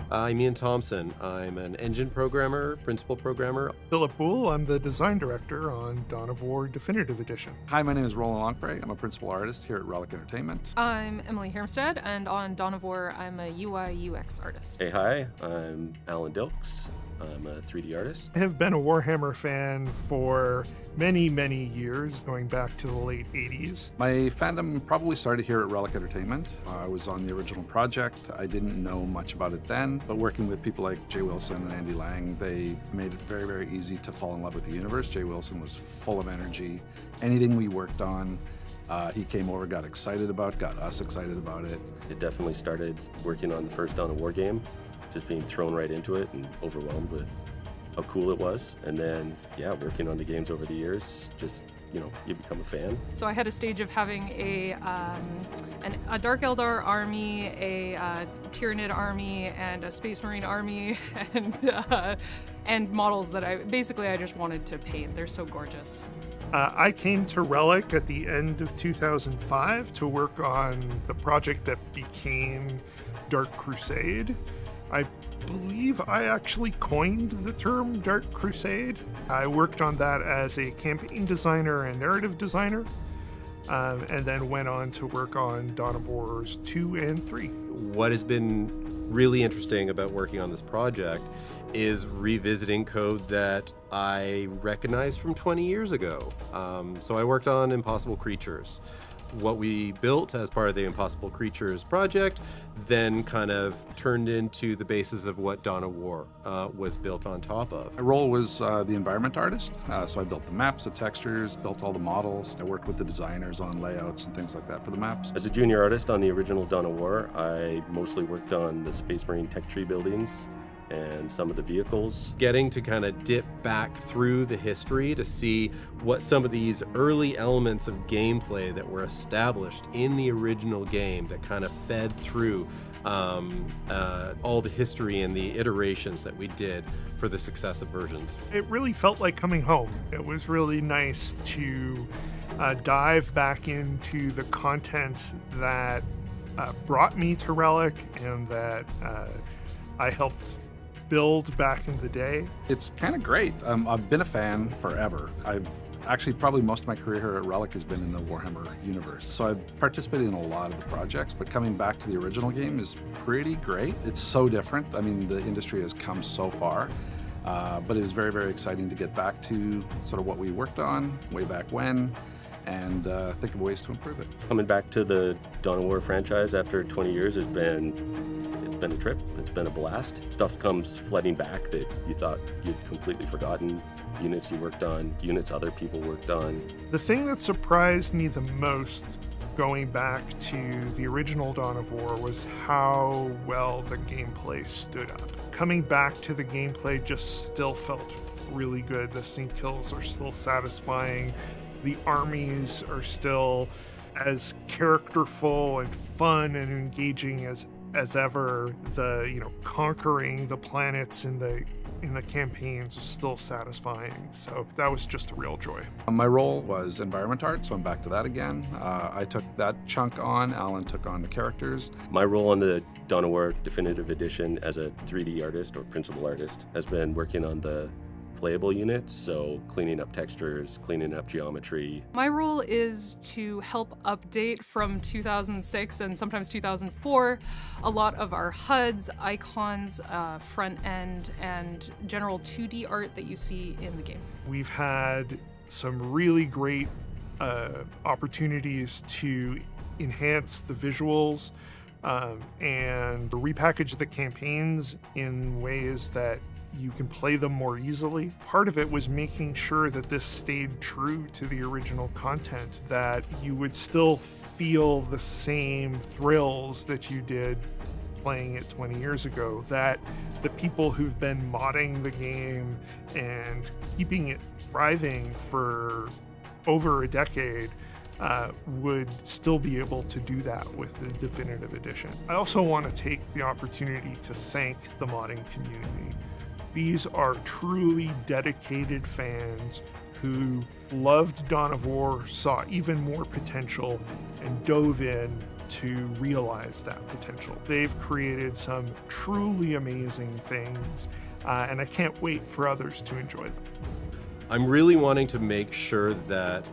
I'm Ian Thompson. I'm an engine programmer, principal programmer. Philip Boole, I'm the design director on *Tonnevour Definitive Edition. Hi, my name is Roland Longpre. I'm a principal artist here at Relic Entertainment. I'm Emily Hermstead, and on *Tonnevour, I'm a UI UX artist. Hey, hi, I'm Alan Dilks. I'm a 3D artist. I have been a Warhammer fan for many, many years, going back to the late 80s. My fandom probably started here at Relic Entertainment. I was on the original project. I didn't know much about it then, but working with people like Jay Wilson and Andy Lang, they made it very, very easy to fall in love with the universe. Jay Wilson was full of energy. Anything we worked on, he came over, got excited about, got us excited about it. It definitely started working on the first *Tonnevour game, just being thrown right into it and overwhelmed with how cool it was. And then, working on the games over the years, just, you become a fan. So I had a stage of having a Dark Eldar army, a Tyranid army, and a Space Marine army, and models that I just wanted to paint. They're so gorgeous. I came to Relic at the end of 2005 to work on the project that became Dark Crusade. I believe I actually coined the term Dark Crusade. I worked on that as a campaign designer and narrative designer, and then went on to work on *Tonnevours 2 and 3. What has been really interesting about working on this project is revisiting code that I recognized from 20 years ago. So I worked on Impossible Creatures. What we built as part of the Impossible Creatures project then kind of turned into the basis of what *Tonnevour was built on top of. My role was the environment artist, so I built the maps, the textures, built all the models. I worked with the designers on layouts and things like that for the maps. As a junior artist on the original *Tonnevour, I mostly worked on the Space Marine tech tree buildings and some of the vehicles. Getting to kind of dip back through the history to see what some of these early elements of gameplay that were established in the original game that kind of fed through all the history and the iterations that we did for the successive versions. It really felt like coming home. It was really nice to dive back into the content that brought me to Relic and that I helped build back in the day. It's kind of great. I've been a fan forever. I've actually probably most of my career here at Relic has been in the Warhammer universe. So I've participated in a lot of the projects, but coming back to the original game is pretty great. It's so different. I mean, the industry has come so far, but it was very, very exciting to get back to sort of what we worked on way back when and think of ways to improve it. Coming back to the *Tonnevour franchise after 20 years has been a trip. It's been a blast. Stuff comes flooding back that you thought you'd completely forgotten. Units you worked on, units other people worked on. The thing that surprised me the most going back to the original *Tonnevour was how well the gameplay stood up. Coming back to the gameplay just still felt really good. The sync kills are still satisfying. The armies are still as characterful and fun and engaging as ever. The conquering the planets in the campaigns was still satisfying. So that was just a real joy. My role was environment art, so I'm back to that again. I took that chunk on. Alan took on the characters. My role on the *Tonnevour Definitive Edition as a 3D artist or principal artist has been working on the playable units, so cleaning up textures, cleaning up geometry. My role is to help update from 2006 and sometimes 2004 a lot of our HUDs, icons, front end, and general 2D art that you see in the game. We've had some really great opportunities to enhance the visuals and repackage the campaigns in ways that you can play them more easily. Part of it was making sure that this stayed true to the original content, that you would still feel the same thrills that you did playing it 20 years ago, that the people who've been modding the game and keeping it thriving for over a decade would still be able to do that with the Definitive Edition. I also want to take the opportunity to thank the modding community. These are truly dedicated fans who loved *Tonnevour, saw even more potential, and dove in to realize that potential. They've created some truly amazing things, and I can't wait for others to enjoy them. I'm really wanting to make sure that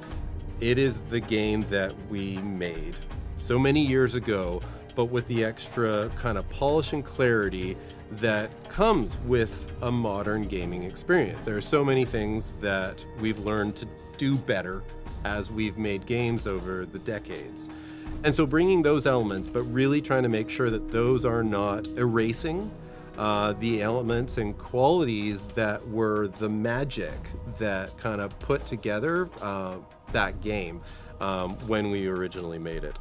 it is the game that we made so many years ago, but with the extra kind of polish and clarity that comes with a modern gaming experience. There are so many things that we've learned to do better as we've made games over the decades. And so bringing those elements, but really trying to make sure that those are not erasing the elements and qualities that were the magic that kind of put together that game when we originally made it.